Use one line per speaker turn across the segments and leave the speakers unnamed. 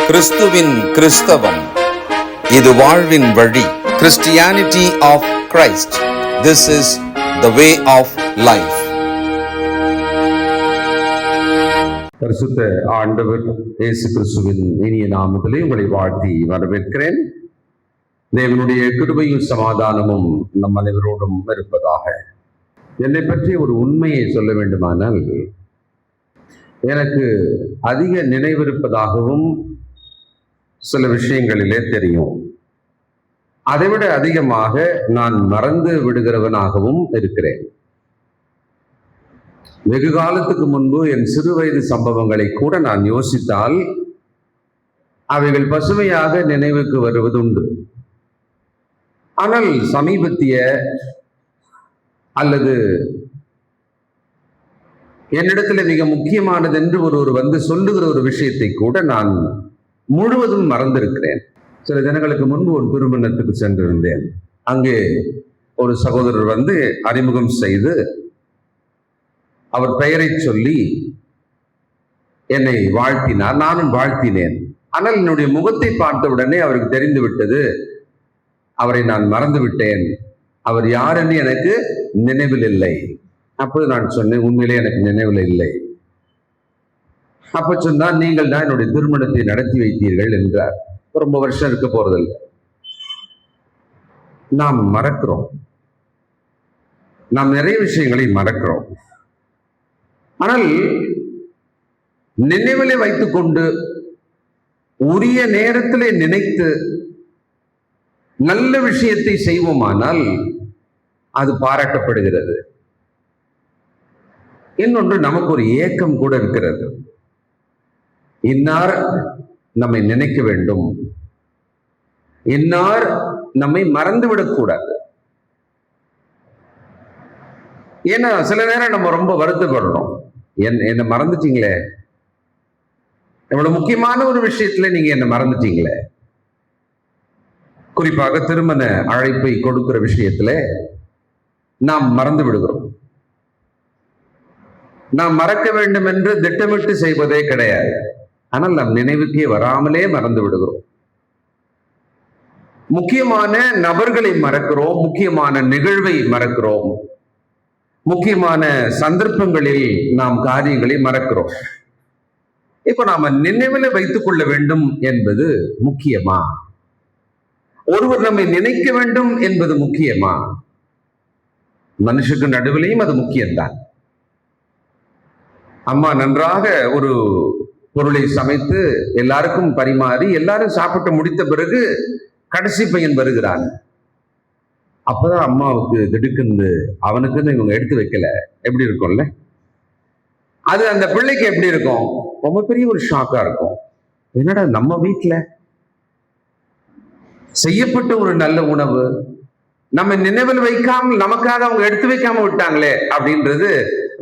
கிறிஸ்துவின் கிறிஸ்தவம், இது வாழ்வின் வழி. Christianity of Christ. This is the way of life.
பரிசுத்த ஆண்டவர் இயேசு கிறிஸ்துவின் இனிய நாமத்திலே உங்களை வாழ்த்தி வரவேற்கிறேன். தேவனுடைய கிருபையும் சமாதானமும் நம் அனைவரோடும் இருப்பதாக. என்னை பற்றி ஒரு உண்மையை சொல்ல வேண்டுமானால், எனக்கு அதிக நினைவிருப்பதாகவும் சில விஷயங்களிலே தெரியும். அதைவிட அதிகமாக நான் மறந்து விடுகிறவனாகவும் இருக்கிறேன். வெகு காலத்துக்கு முன்பு என் சிறு வயது சம்பவங்களை கூட நான் யோசித்தால் அவைகள் பசுமையாக நினைவுக்கு வருவதுண்டு. ஆனால் சமீபத்திய அல்லது என்னிடத்துல மிக முக்கியமானது என்று ஒருவர் வந்து சொல்லுகிற ஒரு விஷயத்தை கூட நான் முழுவதும் மறந்திருக்கிறேன். சில தினங்களுக்கு முன்பு ஒரு திருமணத்துக்கு சென்றிருந்தேன். அங்கே ஒரு சகோதரர் வந்து அறிமுகம் செய்து அவர் பெயரை சொல்லி என்னை வாழ்த்தினார். நானும் வாழ்த்தினேன். ஆனால் என்னுடைய முகத்தை பார்த்தவுடனே அவருக்கு தெரிந்து விட்டது, அவரை நான் மறந்து விட்டேன், அவர் யார் என்று எனக்கு நினைவில் இல்லை. அப்போது நான் சொன்னேன், உண்மையிலே எனக்கு நினைவில் இல்லை. அப்ப சொன்னால், நீங்கள் தான் என்னுடைய திருமணத்தை நடத்தி வைத்தீர்கள் என்றார். ரொம்ப வருஷம் இருக்க போறதில்லை. நாம் மறக்கிறோம், நாம் நிறைய விஷயங்களை மறக்கிறோம். ஆனால் நினைவிலே வைத்துக்கொண்டு உரிய நேரத்திலே நினைத்து நல்ல விஷயத்தை செய்வோமானால் அது பாராட்டப்படுகிறது. இன்னொன்று, நமக்கு ஒரு ஏக்கம் கூட இருக்கிறது. இன்னார் நம்மை நினைக்க வேண்டும், இன்னார் நம்மை மறந்துவிடக்கூடாது. ஏன்னா சில நேரம் நம்ம ரொம்ப வருத்தப்படுறோம், என்னை மறந்துட்டீங்களே, இவ்வளவு முக்கியமான ஒரு விஷயத்துல நீங்க என்னை மறந்துட்டீங்களே. குறிப்பாக திருமண அழைப்பை கொடுக்கிற விஷயத்துல நாம் மறந்து விடுகிறோம். நாம் மறக்க வேண்டும் என்று திட்டமிட்டு செய்வதே கிடையாது. ஆனால் நம் நினைவுக்கே வராமலே மறந்து விடுகிறோம். முக்கியமான நபர்களை மறக்கிறோம், முக்கியமான நிகழ்வை மறக்கிறோம், முக்கியமான சந்தர்ப்பங்களில் நாம் காரியங்களை மறக்கிறோம். இப்ப நாம நினைவில் வைத்துக் கொள்ள வேண்டும் என்பது முக்கியமா? ஒருவர் நம்மை நினைக்க வேண்டும் என்பது முக்கியமா? மனுஷுக்கு நடுவிலையும் அது முக்கியம்தான். அம்மா நன்றாக ஒரு பொருளை சமைத்து எல்லாருக்கும் பரிமாறி எல்லாரும் சாப்பிட்டு முடித்த பிறகு கடைசி பையன் வருகிறான். அப்பதான் அம்மாவுக்கு திடுக்குன்னு, அவனுக்குன்னு இவங்க எடுத்து வைக்கல, எப்படி இருக்கும்ல? அது அந்த பிள்ளைக்கு எப்படி இருக்கும்? ரொம்ப பெரிய ஒரு ஷாக்கா இருக்கும். என்னடா, நம்ம வீட்டுல செய்யப்பட்ட ஒரு நல்ல உணவு நம்ம நினைவில் வைக்காமல் நமக்காக அவங்க எடுத்து வைக்காம விட்டாங்களே அப்படின்றது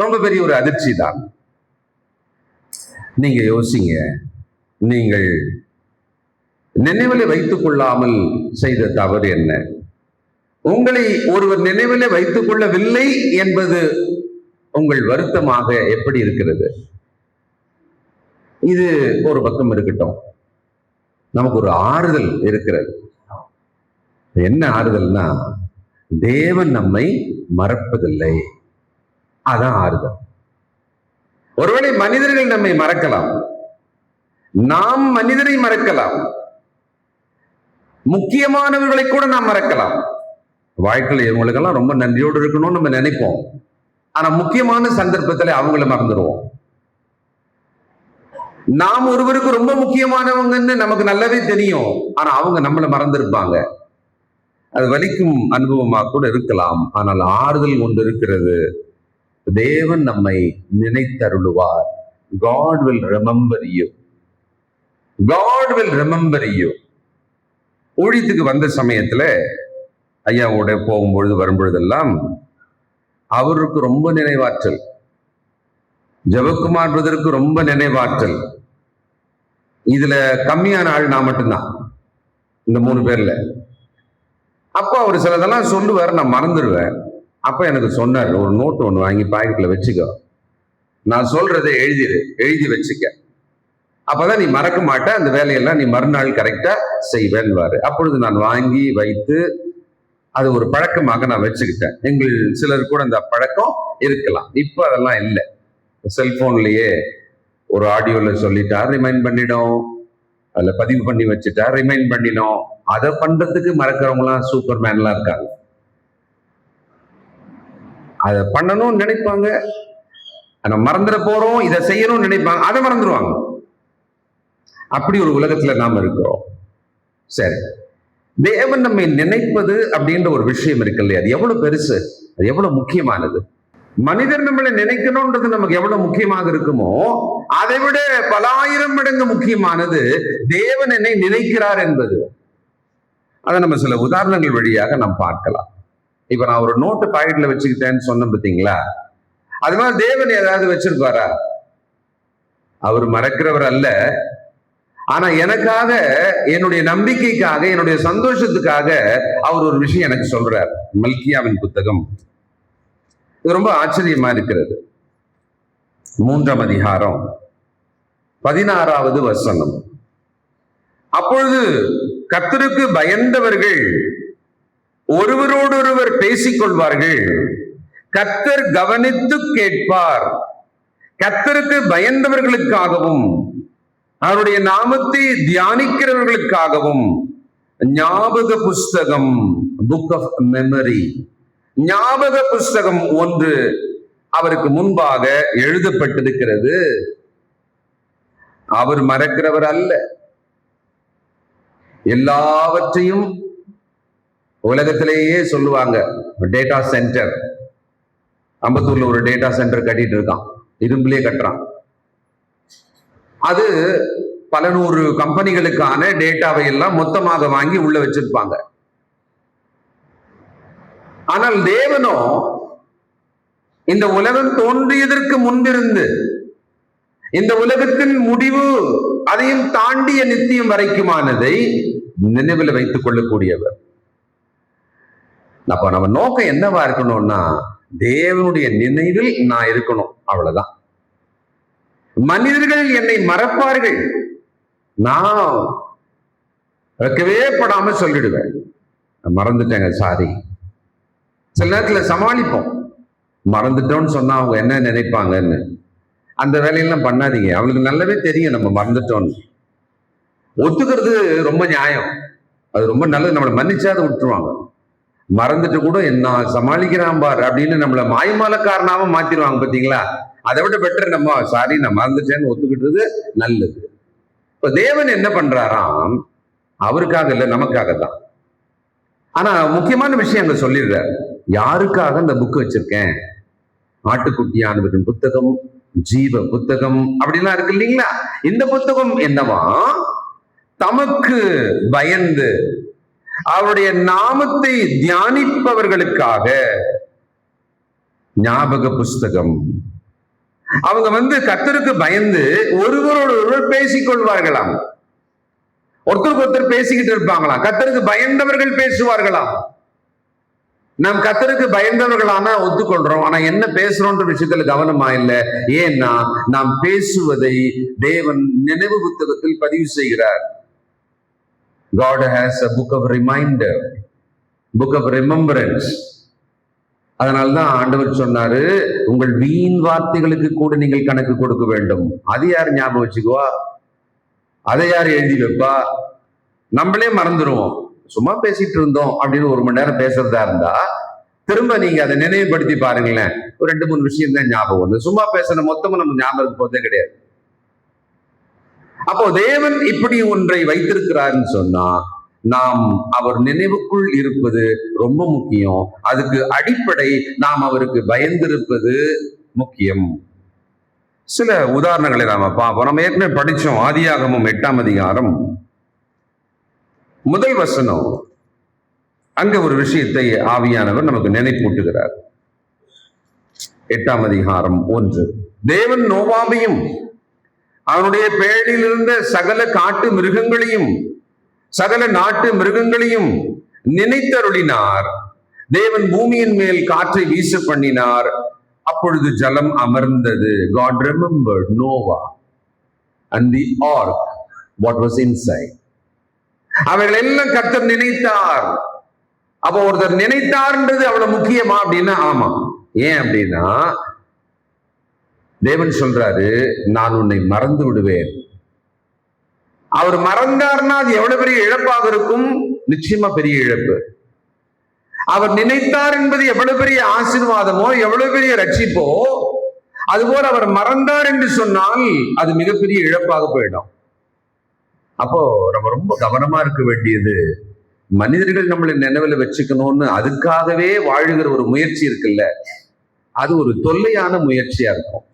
ரொம்ப பெரிய ஒரு அதிர்ச்சி தான். நீங்க யோசிங்க, நீங்கள் நினைவில் வைத்துக் கொள்ளாமல் செய்த தவறு என்ன? உங்களை ஒருவர் நினைவில் வைத்துக் கொள்ளவில்லை என்பது உங்கள் வருத்தமாக எப்படி இருக்கிறது? இது ஒரு பக்கம் இருக்கட்டும். நமக்கு ஒரு ஆறுதல் இருக்கிறது. என்ன ஆறுதல்னா, தேவன் நம்மை மறப்பதில்லை. அதான் ஆறுதல். ஒருவேளை மனிதர்கள் நம்மை மறக்கலாம், நாம் மனிதரை மறக்கலாம், முக்கியமானவர்களை கூட நாம் மறக்கலாம். வாழ்க்கையில் இவங்களுக்கெல்லாம் ரொம்ப நன்றியோடு இருக்கணும்னு நம்ம நினைப்போம். ஆனா முக்கியமான சந்தர்ப்பத்தில் அவங்கள மறந்துடுவோம். நாம் ஒருவருக்கு ரொம்ப முக்கியமானவங்கன்னு நமக்கு நல்லாவே தெரியும், ஆனா அவங்க நம்மளை மறந்திருப்பாங்க. அது வலிக்கும் அனுபவமா கூட இருக்கலாம். ஆனால் ஆறுதல் ஒன்று இருக்கிறது, தேவன் நம்மை நினைத்தருளுவார். God will remember you. God will remember you. ஊழியத்துக்கு வந்த சமயத்துல ஐயாவோட போகும்பொழுது வரும்பொழுதெல்லாம் அவருக்கு ரொம்ப நினைவாற்றல், ஜெபக்குமார் பிரதருக்கு ரொம்ப நினைவாற்றல். இதுல கம்மியான ஆள் நான் மட்டும்தான், இந்த 3 பேர்ல. அப்போ அவர் சிலதெல்லாம் சொல்லுவார், நான் மறந்துடுவேன். அப்ப எனக்கு சொன்னார், ஒரு நோட்டு ஒன்று வாங்கி பாக்கெட்ல வச்சுக்கோ, நான் சொல்றதை எழுதி வச்சுக்க, அப்பதான் நீ மறக்க மாட்ட, அந்த வேலையெல்லாம் நீ மறுநாள் கரெக்டா செய்வேன்வாரு. அப்பொழுது நான் வாங்கி வைத்து அது ஒரு பழக்கமாக நான் வச்சுக்கிட்டேன். எங்கள் சிலர் கூட அந்த பழக்கம் இருக்கலாம். இப்ப அதெல்லாம் இல்லை. செல்போன்லயே ஒரு ஆடியோல சொல்லிட்டா ரிமைண்ட் பண்ணிடும், அதுல பதிவு பண்ணி வச்சுட்டா ரிமைண்ட் பண்ணிடும். அதை பண்றதுக்கு மறக்கிறவங்களாம் சூப்பர் மேன்லாம் இருக்காங்க. அதை பண்ணணும்னு நினைப்பாங்க, ஆனா மறந்துட போறோம், இதை செய்யணும்னு நினைப்பாங்க, அதை மறந்துடுவாங்க. அப்படி ஒரு உலகத்துல நாம இருக்கிறோம். சரி, தேவன் நம்மை நினைப்பது அப்படின்ற ஒரு விஷயம் இருக்கு இல்லையா, அது எவ்வளவு பெருசு, அது எவ்வளவு முக்கியமானது. மனிதர் நம்மளை நினைக்கணும்ன்றது நமக்கு எவ்வளவு முக்கியமாக இருக்குமோ அதை விட பல ஆயிரம் மடங்கு முக்கியமானது தேவன் என்னை நினைக்கிறார் என்பது. அதை நம்ம சில உதாரணங்கள் வழியாக நாம் பார்க்கலாம். இப்ப நான் ஒரு நோட்டு பாக்கெட்ல வச்சுக்கிட்டேன்னு சொன்ன பார்த்தீங்களா, அது மாதிரி தேவன் ஏதாவது வச்சிருப்பாரா? அவர் மறக்கிறவர் அல்ல. ஆனா எனக்காக, என்னுடைய நம்பிக்கைக்காக, என்னுடைய சந்தோஷத்துக்காக அவர் ஒரு விஷயம் எனக்கு சொல்றார். மல்கியாவின் புத்தகம், இது ரொம்ப ஆச்சரியமா இருக்கிறது. 3ஆம் அதிகாரம் 16வது வசனம். அப்பொழுது கர்த்தருக்கு பயந்தவர்கள் ஒருவரோடொருவர் பேசிக் கொள்வார்கள், கர்த்தர் கவனித்து கேட்பார். கர்த்தருக்கு பயந்தவர்களுக்காகவும் அவருடைய நாமத்தை தியானிக்கிறவர்களுக்காகவும் ஞாபக புஸ்தகம், புக் ஆஃப் மெமரி, ஞாபக புஸ்தகம் ஒன்று அவருக்கு முன்பாக எழுதப்பட்டிருக்கிறது. அவர் மறக்கிறவர் அல்ல. எல்லாவற்றையும் உலகத்திலேயே சொல்லுவாங்க. டேட்டா சென்டர், அம்பத்தூர்ல ஒரு டேட்டா சென்டர் கட்டிட்டு இருக்கான், இரும்பிலே கட்டுறான். அது பல நூறு கம்பெனிகளுக்கான டேட்டாவை எல்லாம் மொத்தமாக வாங்கி உள்ள வச்சிருப்பாங்க. ஆனால் தேவனோ இந்த உலகம் தோன்றியதற்கு முன்பிருந்து இந்த உலகத்தின் முடிவு அதையும் தாண்டிய நித்தியம் வரைக்குமானதை நினைவில் வைத்துக் கொள்ளக்கூடியவர். அப்ப நம்ம நோக்கம் என்னவா இருக்கணும்னா, தேவனுடைய நினைவில் நான் இருக்கணும், அவ்வளவுதான். மனிதர்கள் என்னை மறப்பார்கள், நான் வைக்கவே படாம சொல்லிடுவேன், மறந்துட்டேங்க சாரி. சில நேரத்துல சமாளிப்போம், மறந்துட்டோம்னு சொன்னா அவங்க என்ன நினைப்பாங்கன்னு. அந்த வேலையெல்லாம் பண்ணாதீங்க, அவங்களுக்கு நல்லாவே தெரியும் நம்ம மறந்துட்டோம்னு. ஒத்துக்கிறது ரொம்ப நியாயம், அது ரொம்ப நல்லது. நம்மளை மன்னிச்சாத விட்டுருவாங்க. மறந்துட்டு கூட என்ன சமாளிக்கிறான் பார் அப்படின்னு நம்மளை மாயமாலக்காரனாம மாத்திடுவாங்க பாத்தீங்களா. அதை விட பெட்டர் நம்ம சாரி நான் மறந்துட்டேன்னு ஒத்துக்கிட்டது நல்லது. இப்ப தேவன் என்ன பண்றாராம், அவருக்காக இல்லை, நமக்காக தான். ஆனா முக்கியமான விஷயம் அங்க சொல்லிடுறார். யாருக்காக இந்த புக் வச்சிருக்கேன்? ஆட்டுக்குட்டியானவரின் புத்தகம், ஜீவ புத்தகம் அப்படிலாம் இருக்கு இல்லைங்களா. இந்த புத்தகம் என்னவா, தமக்கு பயந்து அவருடைய நாமத்தை தியானிப்பவர்களுக்காக ஞாபக புஸ்தகம். அவங்க கர்த்தருக்கு பயந்து ஒருவரோடு ஒருவர் பேசிக் கொள்வார்களாம், ஒருத்தருக்கு ஒருத்தர் பேசிக்கிட்டு இருப்பாங்களாம். கர்த்தருக்கு பயந்தவர்கள் பேசுவார்களாம். நாம் கர்த்தருக்கு பயந்தவர்களான ஒத்துக்கொள்றோம், ஆனா என்ன பேசுறோன்ற விஷயத்துல கவனமா இல்லை. ஏன்னா நாம் பேசுவதை தேவன் நினைவு புத்தகத்தில் பதிவு செய்கிறார். God has a book of reminder, book of remembrance. அதனால்தான் ஆண்டவர் சொன்னாரு, உங்கள் வீண் வார்த்தைகளுக்கு கூட நீங்கள் கணக்கு கொடுக்க வேண்டும். அது யார் ஞாபகம் வச்சுக்குவா? அதை யார் எழுதி வைப்பா? நம்மளே மறந்துடுவோம். சும்மா பேசிட்டு இருந்தோம் அப்படின்னு 1 மணி நேரம் பேசுறதா இருந்தா திரும்ப நீங்க அதை நினைவுபடுத்தி பாருங்களேன், ஒரு 2-3 விஷயம் தான் ஞாபகம் வருது. சும்மா பேசுற மொத்தமும் நம்ம ஞாபகம் போதே கிடையாது. அப்போ தேவன் இப்படி ஒன்றை வைத்திருக்கிறார்னு சொன்னா நாம் அவர் நினைவுக்குள் இருப்பது ரொம்ப முக்கியம். அதுக்கு அடிப்படை நாம் அவருக்கு பயந்திருப்பது முக்கியம். சில உதாரணங்களை நாம பார்ப்போம். நம்ம ஏற்கனவே படிச்சோம், ஆதியாகமம் 8ஆம் அதிகாரம் 1 வசனம். அங்க ஒரு விஷயத்தை ஆவியானவர் நமக்கு நினைப்பூட்டுகிறார். 8ஆம் அதிகாரம் 1. தேவன் நோவாவையும் அவனுடைய பேழையில் இருந்த சகல காட்டு மிருகங்களையும் சகல நாட்டு மிருகங்களையும் நினைத்தருளினார். தேவன் பூமியின் மேல் காற்றை வீச பண்ணினார், அப்பொழுது ஜலம் அமர்ந்தது. God remembered Noah and the ark, what was inside. அவைகள் எல்லாம் கர்த்தர் நினைத்தார். அப்போ ஒருத்தர் நினைத்தார்ன்றது அவ்வளவு முக்கியமா அப்படின்னா ஆமா. ஏன் அப்படின்னா தேவன் சொல்றாரு, நான் உன்னை மறந்து விடுவேன். அவர் மறந்தார்னா அது எவ்வளவு பெரிய இழப்பாக இருக்கும்? நிச்சயமா பெரிய இழப்பு. அவர் நினைத்தார் என்பது எவ்வளவு பெரிய ஆசீர்வாதமோ, எவ்வளவு பெரிய ரட்சிப்போ, அதுபோல் அவர் மறந்தார் என்று சொன்னால் அது மிகப்பெரிய இழப்பாக போயிடும். அப்போ நம்ம ரொம்ப கவனமா இருக்க வேண்டியது, மனிதர்கள் நம்மளை நினைவுல வச்சுக்கணும்னு அதுக்காகவே வாழுகிற ஒரு முயற்சி இருக்குல்ல, அது ஒரு தொல்லையான முயற்சியா இருக்கும்.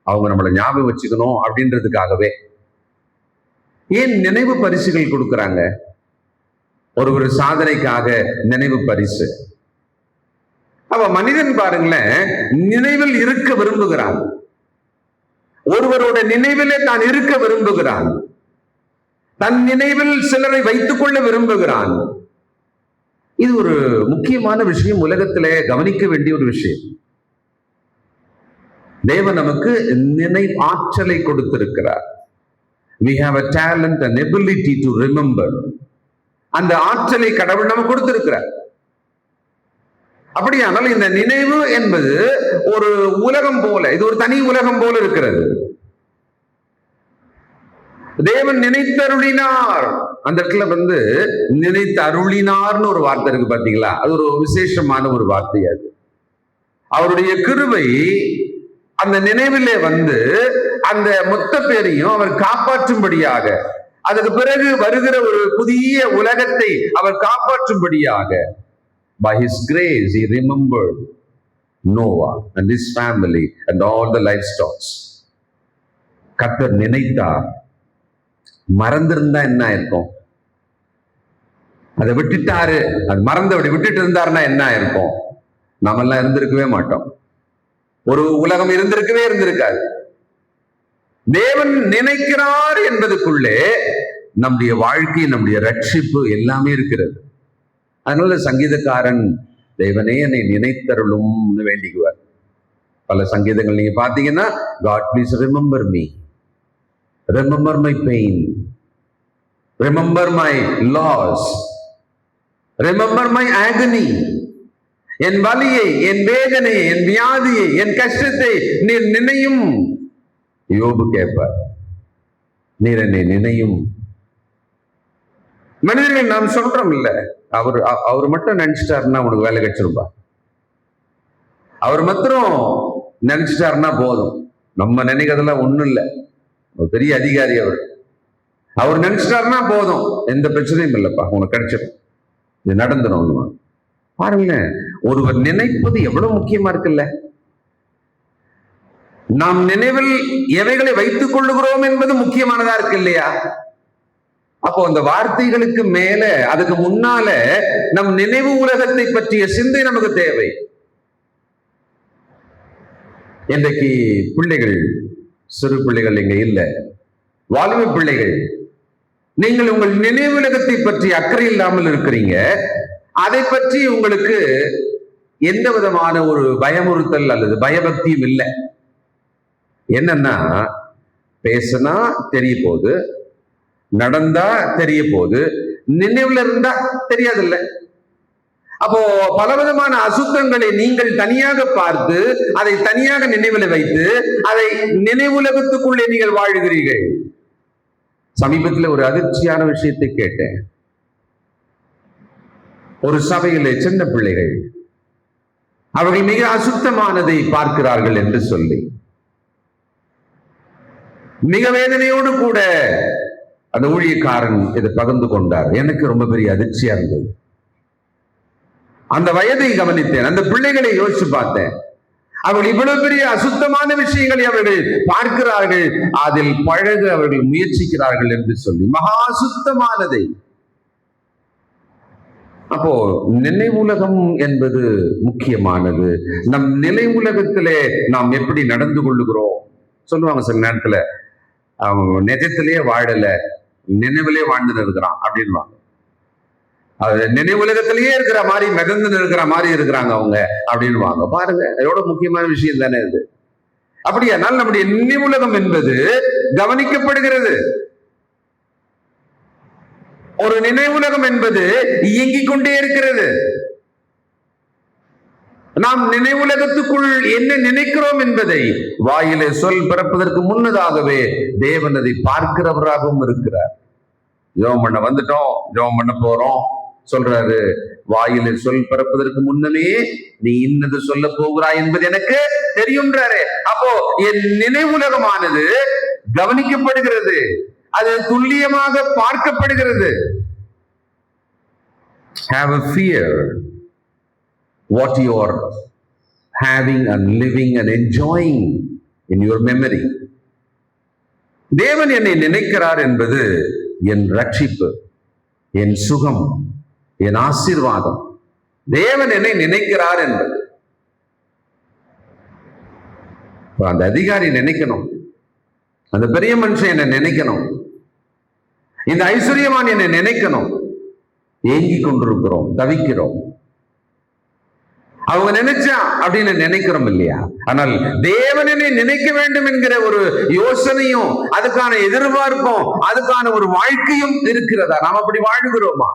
அவங்க நம்மளை ஞாபகம் வச்சுக்கணும் அப்படின்றதுக்காகவே. ஏன் நினைவு பரிசுகள் கொடுக்கறாங்க? ஒரு சாதனைக்காக நினைவு பரிசு. அப்ப மனிதன் பாருங்களேன், நினைவில் இருக்க விரும்புகிறான். ஒருவரோட நினைவிலே தான் இருக்க விரும்புகிறான். தன் நினைவில் சிலரை வைத்துக் கொள்ள விரும்புகிறான். இது ஒரு முக்கியமான விஷயம், உலகத்திலே கவனிக்க வேண்டிய ஒரு விஷயம். தேவன் நமக்கு நினைவு ஆற்றலை கொடுத்திருக்கிறார். We have a talent and ability to remember. அந்த ஆற்றலை கடவுள் நமக்கு கொடுத்திருக்கிறார். அப்படியானால் இந்த நினைவு என்பது ஒரு உலகம் போல, இது ஒரு தனி உலகம் போல இருக்கிறது. தேவன் நினைத்தருளினார். அந்த இடத்துல நினைத்து அருளினார்னு ஒரு வார்த்தை இருக்கு பாத்தீங்களா? அது ஒரு விசேஷமான ஒரு வார்த்தை. அது அவருடைய கிருபை அந்த நினைவிலே அந்த மொத்த பேரையும் அவர் காப்பாற்றும்படியாக, அதுக்கு பிறகு வருகிற ஒரு புதிய உலகத்தை அவர் காப்பாற்றும்படியாக, by his grace he remembered Noah and his family and all the livestock. கர்த்தர் நினைத்தார். மறந்திருந்தா என்ன இருக்கும்? அதை விட்டுட்டாரு, அது மறந்தபடி விட்டுட்டு இருந்தாருன்னா என்ன இருக்கும்? நாம எல்லாம் இருந்திருக்கவே மாட்டோம். ஒரு உலகம் இருந்திருக்காது. தேவன் நினைக்கிறார் என்பதுக்குள்ளே நம்முடைய வாழ்க்கை, நம்முடைய ரட்சிப்பு எல்லாமே இருக்கிறது. அதனால சங்கீதக்காரன், தேவனே என்னை நினைத்தருளும் வேண்டிக்குவார். பல சங்கீதங்கள் நீங்க பாத்தீங்கன்னா, God please remember me, remember my pain, remember my loss, remember my agony. என் வலியை, என் வேதனையை, என் வியாதியை, என் கஷ்டத்தை நீர் நினையும். யோபு கேட்பார், நீர் என்னை நினையும். மனிதர்கள் நாம் சொல்றோம் இல்ல, அவர் மட்டும் நினைச்சிட்டாருன்னா உனக்கு வேலை கிடைச்சிருப்பா. அவர் மாத்திரம் நினைச்சிட்டாருன்னா போதும். நம்ம நினைக்கிறதெல்லாம் ஒண்ணும் இல்லை. பெரிய அதிகாரி அவர் நினைச்சிட்டாருன்னா போதும், எந்த பிரச்சனையும் இல்லப்பா, உனக்கு கிடைச்சிடும், இது நடந்துடும். பாருங்க, ஒருவர் நினைப்பது எவ்வளவு முக்கியமா இருக்குல்ல. நாம் நினைவில் எவைகளை வைத்துக் கொள்ளுகிறோம் என்பது முக்கியமானதா இருக்கு இல்லையா? அப்போ அந்த வார்த்தைகளுக்கு மேல, அதுக்கு முன்னால நம் நினைவு உலகத்தை பற்றிய சிந்தை நமக்கு தேவை. இன்றைக்கு பிள்ளைகள், சிறு பிள்ளைகள் இங்க இல்ல, வாலிப பிள்ளைகள், நீங்கள் உங்கள் நினைவு உலகத்தை பற்றி அக்கறை இல்லாமல் இருக்கிறீங்க. அதை பற்றி உங்களுக்கு எந்த விதமான ஒரு பயமுறுத்தல் அல்லது பயபக்தியும் இல்லை. என்னன்னா, பேசினா தெரிய போகுது, நடந்தா தெரிய போகுது, நினைவுல இருந்தா தெரியாதில்ல. அப்போ பலவிதமான அசுத்தங்களை நீங்கள் தனியாக பார்த்து, அதை தனியாக நினைவுல வைத்து, அதை நினைவுலகத்துக்குள்ளே நீங்கள் வாழ்கிறீர்கள். சமீபத்தில் ஒரு அதிர்ச்சியான விஷயத்தை கேட்டேன். ஒரு சபையிலே சின்ன பிள்ளைகள் அவர்கள் மிக அசுத்தமானதை பார்க்கிறார்கள் என்று சொல்லி மிக வேதனையோடு கூட அந்த ஊழியக்காரன் இதை பகிர்ந்து கொண்டார். எனக்கு ரொம்ப பெரிய அதிர்ச்சியா இருந்தது. அந்த வயதை கவனித்தேன், அந்த பிள்ளைகளை யோசிச்சு பார்த்தேன். அவர்கள் இவ்வளவு பெரிய அசுத்தமான விஷயங்களை அவர்கள் பார்க்கிறார்கள், அதில் பழக அவர்கள் முயற்சிக்கிறார்கள் என்று சொல்லி, மகா அசுத்தமானதை. அப்போ நினைவுலகம் என்பது முக்கியமானது. நம் நிலை உலகத்திலே நாம் எப்படி நடந்து கொள்ளுகிறோம்? சொல்லுவாங்க சில நேரத்துல, நிஜத்திலேயே வாழல, நினைவிலே வாழ்ந்து இருக்கிறான் அப்படின்வாங்க. அது நினைவுலகத்திலேயே இருக்கிற மாதிரி, மிதந்து இருக்கிற மாதிரி இருக்கிறாங்க அவங்க அப்படின்வாங்க. பாருங்க, எவ்வளவு முக்கியமான விஷயம் தானே இது. அப்படியானால் நம்முடைய நினைவுலகம் என்பது கவனிக்கப்படுகிறது. ஒரு நினைவுலகம் என்பது இயங்கிக் கொண்டே இருக்கிறது. நாம் நினைவுலகத்துக்குள் என்ன நினைக்கிறோம் என்பதை வாயிலே சொல் பிறப்பதற்கு முன்னதாகவே தேவன் அதை பார்க்கிறவராகவும் இருக்கிறார். ஜெபம் பண்ண வந்துட்டோம், ஜெபம் பண்ண போறோம் சொல்றாரு, வாயிலே சொல் பிறப்பதற்கு முன்னமே நீ இன்னது சொல்ல போகிறாய் என்பது எனக்கு தெரியும்ன்றாரு. அப்போ என் நினைவுலகமானது கவனிக்கப்படுகிறது, அது துல்லியமாக பார்க்கப்படுகிறது. Have a fear what you are having and living and enjoying in your memory. தேவன் என்னை நினைக்கிறார் என்பது என் ரட்சிப்பு, என் சுகம், என் ஆசீர்வாதம். தேவன் என்னை நினைக்கிறார் என்பது. அந்த அதிகாரி நினைக்கணும், அந்த பெரிய மனுஷன் என்னை நினைக்கணும், இந்த ஐஸ்வர்யவான் என்னை நினைக்கணும். ஏங்கிக் கொண்டிருக்கிறோம், தவிக்கிறோம். அவங்க நினைச்சா அப்படின்னு நினைக்கிறோம் இல்லையா? ஆனால் தேவனை நினைக்க வேண்டும் என்கிற ஒரு யோசனையும், அதுக்கான எதிர்பார்ப்பும், அதுக்கான ஒரு வாழ்க்கையும் இருக்கிறதா? நாம் அப்படி வாழ்கிறோமா?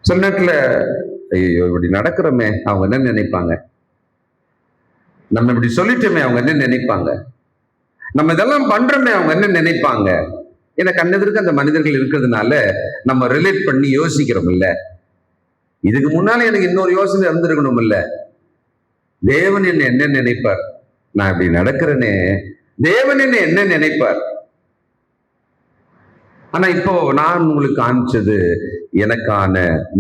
சில நேரத்துல ஐயோ இப்படி நடக்கிறோமே, அவங்க என்ன நினைப்பாங்க, நம்ம இப்படி சொல்லிட்டோமே அவங்க என்ன நினைப்பாங்க, நம்ம இதெல்லாம் பண்றோமே அவங்க என்ன நினைப்பாங்க. ஏன்னா கண்ணெதிர்க்கு அந்த மனிதர்கள் இருக்கிறதுனால நம்ம ரிலேட் பண்ணி யோசிக்கிறோம் இல்ல. இதுக்கு முன்னால எனக்கு இன்னொரு யோசனை இருந்திருக்கணும் இல்ல, தேவன் என்ன நினைப்பார், நான் இப்படி நடக்கிறேனே, தேவன் என்ன நினைப்பார். ஆனா இப்போ நான் உங்களுக்கு காமிச்சது எனக்கான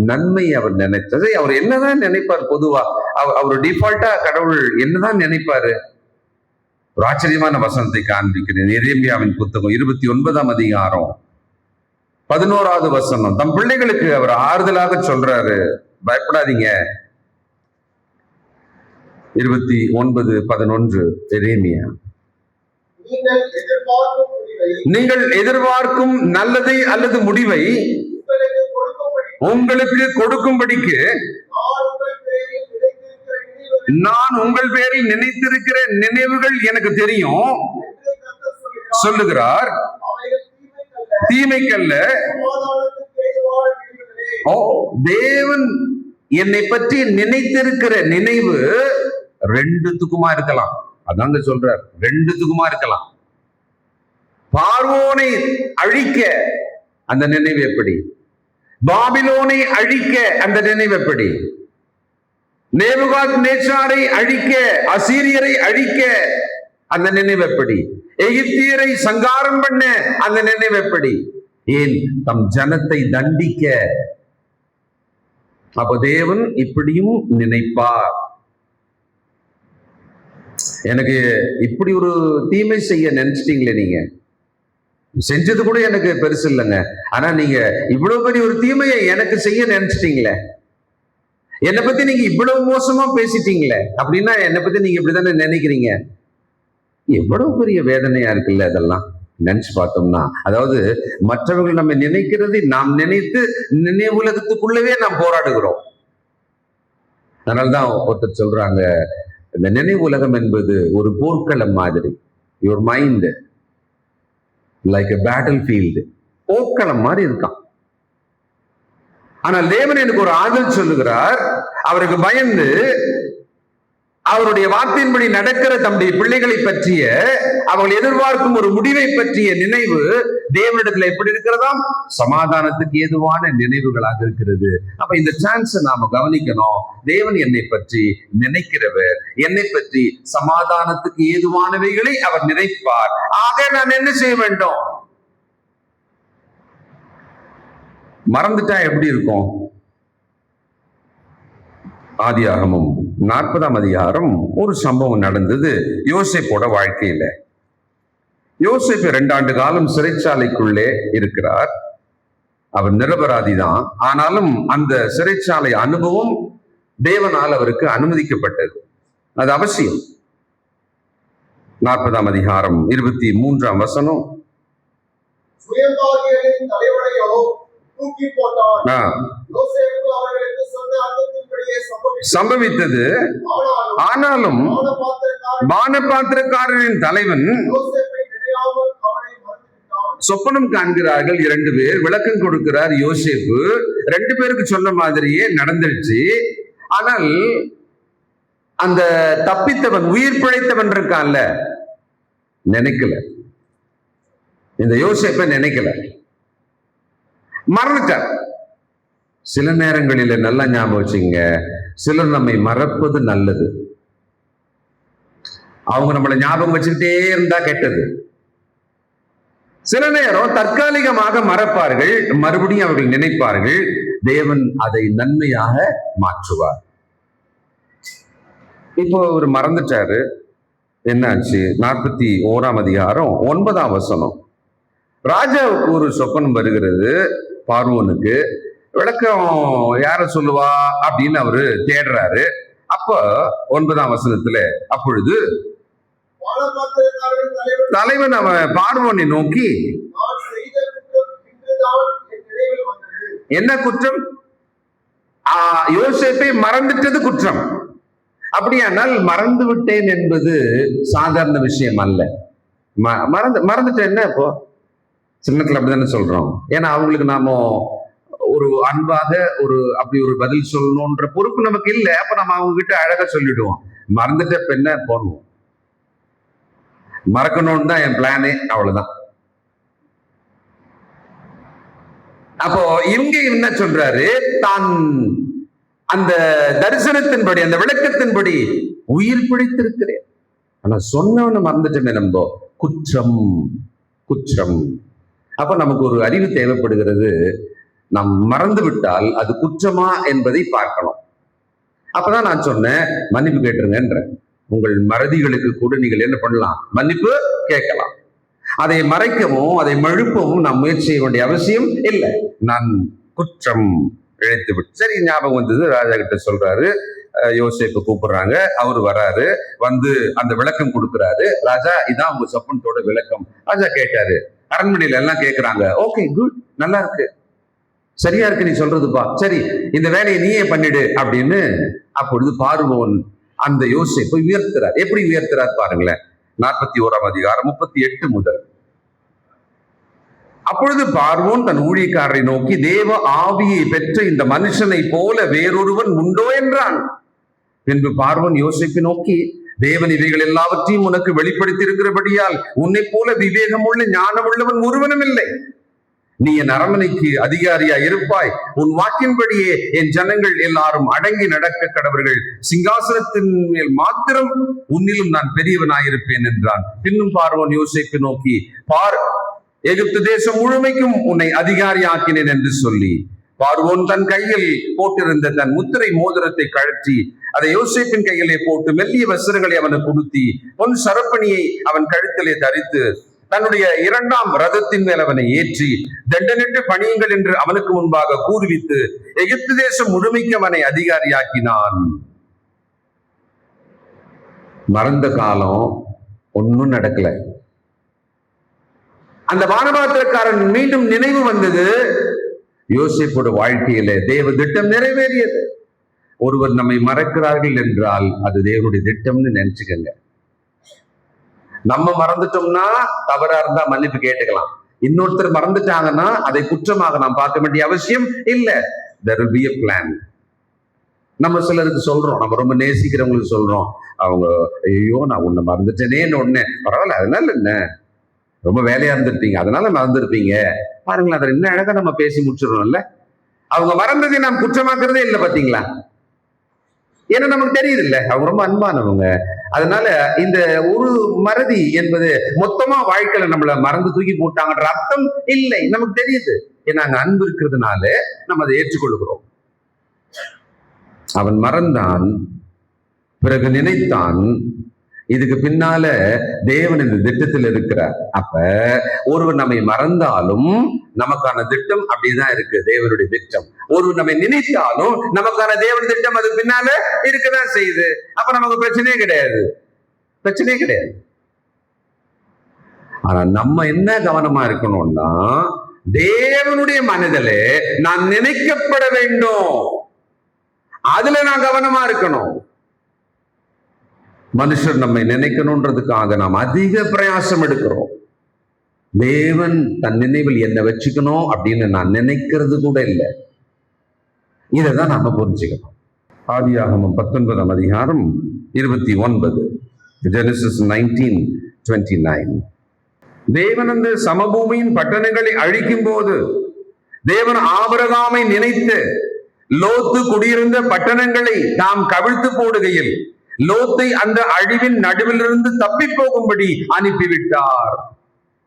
நன்மை அவர் நினைச்சதை. அவர் என்னதான் நினைப்பார்? பொதுவா அவர் டிஃபால்ட்டா கடவுள் என்னதான் நினைப்பாரு? ஒரு ஆச்சரியமான வசனத்தை காண்பிக்கிறேன். எரேமியாவின் புத்தகம் 29ஆம் அதிகாரம் 11வது வசனம். தம் பிள்ளைகளுக்கு அவர் ஆறுதலாக சொல்றாரு, பயப்படாதீங்க. 29:11 எரேமியா. நீங்கள் எதிர்பார்க்கும் நல்லதை அல்லது முடிவை உங்களுக்கு கொடுக்கும்படிக்கு நான் உங்கள் பேரில் நினைத்திருக்கிற நினைவுகள் எனக்கு தெரியும் சொல்லுகிறார், தீமைக்கல்ல. தேவன் என்னை பற்றி நினைத்திருக்கிற நினைவு ரெண்டுத்துக்குமா இருக்கலாம். அதாங்க சொல்றார், ரெண்டுத்துக்குமா இருக்கலாம். பார்வோனை அழிக்க அந்த நினைவு எப்படி, பாபிலோனை அழிக்க அந்த நினைவு எப்படி, நேபுகாத்நேச்சாரை அழிக்க, அசீரியரை அழிக்க அந்த நினைவு எப்படி, எகிப்தியரை சங்காரம் பண்ண அந்த நினைவு எப்படி, ஏன் தம் ஜனத்தை தண்டிக்க. அப்ப தேவன் இப்படியும் நினைப்பார். எனக்கு இப்படி ஒரு தீமை செய்ய நினைச்சிட்டீங்களே, நீங்க செஞ்சது கூட எனக்கு பெருசு இல்லைங்க, ஆனா நீங்க இவ்வளவு பெரிய ஒரு தீமையை எனக்கு செய்ய நினைச்சிட்டீங்களே, என்னை பத்தி நீங்க இவ்வளவு மோசமா பேசிட்டீங்களே, அப்படின்னா என்னை பத்தி நீங்க இப்படித்தானே நினைக்கிறீங்க. எவ்வளவு பெரிய வேதனையா இருக்குல்ல அதெல்லாம் நினைச்சு பார்த்தோம்னா. அதாவது மற்றவர்கள் நம்ம நினைக்கிறது நாம் நினைத்து நினைவுலகத்துக்குள்ளவே நாம் போராடுகிறோம். அதனால்தான் ஒருத்தர் சொல்றாங்க, இந்த நினைவு உலகம் என்பது ஒரு போர்க்களம் மாதிரி. Your mind like a battlefield, போர்க்களம் மாதிரி இருக்கான். ஆனால் தேவன் எனக்கு ஒரு ஆதல் சொல்லுகிறார். அவருக்கு பயந்து அவருடைய வார்த்தையின்படி நடக்கிற தம்முடைய பிள்ளைகளை பற்றிய, அவர்கள் எதிர்பார்க்கும் ஒரு முடிவை பற்றிய நினைவு தேவனிடத்துல எப்படி இருக்கிறதாம்? சமாதானத்துக்கு ஏதுவான நினைவுகளாக இருக்கிறது. அப்ப இந்த சான்ஸ் நாம கவனிக்கணும். தேவன் என்னை பற்றி நினைக்கிறவர், என்னை பற்றி சமாதானத்துக்கு ஏதுவானவைகளை அவர் நினைப்பார். ஆக நான் என்ன செய்ய வேண்டும்? மறந்துட்டா எப்படி இருக்கும்? ஆதியாகமம் 40ஆம் அதிகாரம் ஒரு சம்பவம் நடந்தது யோசேப்போட வாழ்க்கையில. யோசேப்பு 2 ஆண்டு காலம் சிறைச்சாலைக்குள்ளே இருக்கிறார். அவர் நிரபராதி தான், ஆனாலும் அந்த சிறைச்சாலை அனுபவம் தேவனால் அவருக்கு அனுமதிக்கப்பட்டது. அது அவசியம். 40ஆம் அதிகாரம் 23ஆம் வசனம். தூக்கி போட்டான். யோசேப்பு அவர்களுக்கு சொன்ன அர்த்தத்தின்படியே சம்பவித்தது. ஆனாலும் பானபாத்திரக்காரரின் தலைவன் சொப்பனம் காண்கிறார்கள் 2 பேர், விளக்கம் கொடுக்கிறார் யோசேப்பு. 2 பேருக்கு சொன்ன மாதிரியே நடந்துருச்சு. ஆனால் அந்த தப்பித்தவன், உயிர் பிழைத்தவன் இருக்கான்ல, நினைக்கல. இந்த யோசேப்பை நினைக்கல, மறந்துட்டார். சில நேரங்களில் நல்லா ஞாபகம் வச்சுங்க, சிலர் நம்மை மறப்பது நல்லது. அவங்க நம்மளை ஞாபகம் வச்சுக்கிட்டே இருந்தா கெட்டது. சில நேரம் தற்காலிகமாக மறப்பார்கள், மறுபடியும் அவர்கள் நினைப்பார்கள். தேவன் அதை நன்மையாக மாற்றுவார். இப்போ அவர் மறந்துட்டாரு. என்னாச்சு? 41ஆம் அதிகாரம் 9ஆம் வசனம். ராஜாவுக்கு ஒரு சொப்பனம் வருகிறது. பார்வோனுக்கு விளக்கம் யார சொல்லுவா அப்படின்னு அவரு தேடுறாரு. அப்ப 9ஆம் வசனத்துல, அப்பொழுது தலைவன் அவன் பார்வோனை நோக்கி, என்ன குற்றம்? யோசேப்பை மறந்துட்டது குற்றம். அப்படியானால் மறந்து விட்டேன் என்பது சாதாரண விஷயம் அல்ல. மறந்துட்டேன் என்ன இப்போ சின்னத்துல அப்படித்தானே சொல்றோம். ஏன்னா அவங்களுக்கு நாம ஒரு அன்பாக அப்படி ஒரு பதில் சொல்லணும்ன்ற பொறுப்பு நமக்கு இல்லை. அப்ப நம்ம அவங்க கிட்ட அழகா சொல்லிடுவோம், மறந்துட்ட பெண்ண போடுவோம். மறக்கணும்னு தான் என் பிளானே, அவ்வளவுதான். அப்போ இங்க என்ன சொல்றாரு? தான் அந்த தரிசனத்தின்படி, அந்த விளக்கத்தின்படி உயிர் பிழைத்திருக்கிறேன். ஆனா சொன்னவன மறந்துட்டோமே, நம்ம குற்றம் குற்றம். அப்ப நமக்கு ஒரு அறிவு தேவைப்படுகிறது. நாம் மறந்து விட்டால் அது குற்றமா என்பதை பார்க்கணும். அப்பதான் நான் சொன்னேன், மன்னிப்பு கேட்டுருங்கன்ற. உங்கள் மறதிகளுக்கு கூட நீங்கள் என்ன பண்ணலாம்? மன்னிப்பு கேட்கலாம். அதை மறைக்கவும் அதை மழுப்பவும் நாம் முயற்சி செய்ய வேண்டிய அவசியம் இல்லை. நான் குற்றம் இழைத்து விட்டு, சரி ஞாபகம் வந்தது. ராஜா கிட்ட சொல்றாரு, யோசேப்பு கூப்பிடுறாங்க. அவரு வராரு, வந்து அந்த விளக்கம் கொடுக்குறாரு. ராஜா, இதான் உங்க சொப்பனத்தோட விளக்கம். ராஜா கேட்டாரு. அரண்மனையில எல்லாம் கேட்கிறாங்க. ஓகே, குட், நல்லா இருக்கு, சரியா இருக்கு நீ சொல்றதுப்பா, சரி இந்த வேலையை நீயே பண்ணிடு அப்படின்னு. அப்பொழுது பார்வோன் அந்த யோசேப்பை உயர்த்துறார். எப்படி உயர்த்துறார் பாருங்களேன். 41ஆம் அதிகாரம் 38 முதல். அப்பொழுது பார்வோன் தன் ஊழியக்காரரை நோக்கி, தேவ ஆவியை பெற்ற இந்த மனுஷனை போல வேறொருவன் உண்டோ என்றான். பின்பு பார்வோன் யோசேப்பை நோக்கி, தேவன் இவைகள் எல்லாவற்றையும் உனக்கு வெளிப்படுத்தி இருக்கிறபடியால் உன்னை போல விவேகம் உள்ள ஞானம் உள்ளவன் ஒருவனும் இல்லை. நீ என் அரண்மனைக்கு அதிகாரியா இருப்பாய். உன் வாக்கின்படியே என் ஜனங்கள் எல்லாரும் அடங்கி நடக்க கடவர்கள். சிங்காசனத்தின் மேல் மாத்திரம் உன்னிலும் நான் பெரியவனாயிருப்பேன் என்றான். பின்னும் பார்வோன் யோசேப்பை நோக்கி, பார், எகிப்து தேசம் முழுமைக்கும் உன்னை அதிகாரி ஆக்கினேன் என்று சொல்லி, பார்வோன் தன் கையில் போட்டிருந்த தன் முத்திரை மோதிரத்தை கழற்றி அதை யோசேப்பின் கையிலே போட்டு மெல்லிய வஸ்திரங்களை அவனுக்கு கொடுத்தி பொன் சரப்பணியை அவன் கழுத்திலே தரித்து தன்னுடைய 2ஆம் ரதத்தின் மேல் அவனை ஏற்றி தண்டனிட்டு பணியுங்கள் என்று அவனுக்கு முன்பாக கூறுவித்து எகிப்து தேசம் முழுமைக்கு அவனை அதிகாரியாக்கினான். மறந்த காலம் ஒன்னும் நடக்கல. அந்த பானபாத்திரக்காரன் மீண்டும் நினைவு வந்தது. யோசேப்போட வாழ்க்கையில தேவ திட்டம் நிறைவேறியது. ஒருவர் நம்மை மறக்கிறார்கள் என்றால் அது தேவனுடைய திட்டம்னு நினைச்சுக்கங்க. நம்ம மறந்துட்டோம்னா, தவறா இருந்தா மன்னிப்பு கேட்டுக்கலாம். இன்னொருத்தர் மறந்துட்டாங்கன்னா அதை குற்றமாக நாம் பார்க்க வேண்டிய அவசியம் இல்லை. There will be a plan. நம்ம சிலருக்கு சொல்றோம், நம்ம ரொம்ப நேசிக்கிறவங்களுக்கு சொல்றோம், அவங்க ஐயோ நான் உன்னை மறந்துட்டேனேன்னு ஒண்ணு, பரவாயில்ல அதனால என்ன, ரொம்ப வேலையா இருந்திருப்பீங்க அதனால மறந்துருப்பீங்க, பாருங்களேன் அதை இன்னும் அழகா நம்ம பேசி முடிச்சிடறோம்ல. அவங்க மறந்ததை நாம் குற்றமாக்குறதே இல்லை, பாத்தீங்களா? ஏன்னா நமக்கு தெரியுது இல்ல, அவங்க ரொம்ப அன்பானவங்க. அதனால இந்த ஒரு மறதி என்பது மொத்தமா வாழ்க்கையில நம்மள மறந்து தூக்கி போட்டாங்கன்ற அர்த்தம் இல்லை, நமக்கு தெரியுது. ஏன்னா அங்க அன்பு இருக்கிறதுனால நம்ம அதை ஏற்றுக்கொள்கிறோம். அவன் மறந்தான், பிறகு நினைத்தான். இதுக்கு பின்னால தேவன் இந்த திட்டத்தில் இருக்கிறார். அப்ப ஒருவர் நம்மை மறந்தாலும் நமக்கான திட்டம் அப்படிதான் இருக்கு, தேவனுடைய திட்டம். ஒருவர் நம்மை நினைத்தாலும் நமக்கான தேவன் திட்டம் அது பின்னால இருக்கதான் செய்யுது. அப்ப நமக்கு பிரச்சனையே கிடையாது, பிரச்சனையே கிடையாது. ஆனா நம்ம என்ன கவனமா இருக்கணும்னா, தேவனுடைய மனதிலே நான் நினைக்கப்பட வேண்டும். அதுல நான் கவனமா இருக்கணும். மனுஷர் நம்மை நினைக்கணும்ன்றதுக்காக நாம் அதிக பிரயாசம் எடுக்கிறோம். தேவன் தன் நினைவில் என்ன வச்சுக்கணும் அப்படின்னு நான் நினைக்கிறது கூட இல்லை. இதைதான் நாம புரிஞ்சுக்கணும். ஆதியாகமம் 19ஆம் அதிகாரம் 29, Genesis 19:29. தேவன் அந்த சமபூமியின் பட்டணங்களை அழிக்கும் போது தேவன் ஆபிரகாமை நினைத்து லோத்து குடியிருந்த பட்டணங்களை தாம் கவிழ்த்து போடுகையில் லோத்தை அந்த அழிவின் நடுவிலிருந்து தப்பி போகும்படி அனுப்பிவிட்டார்.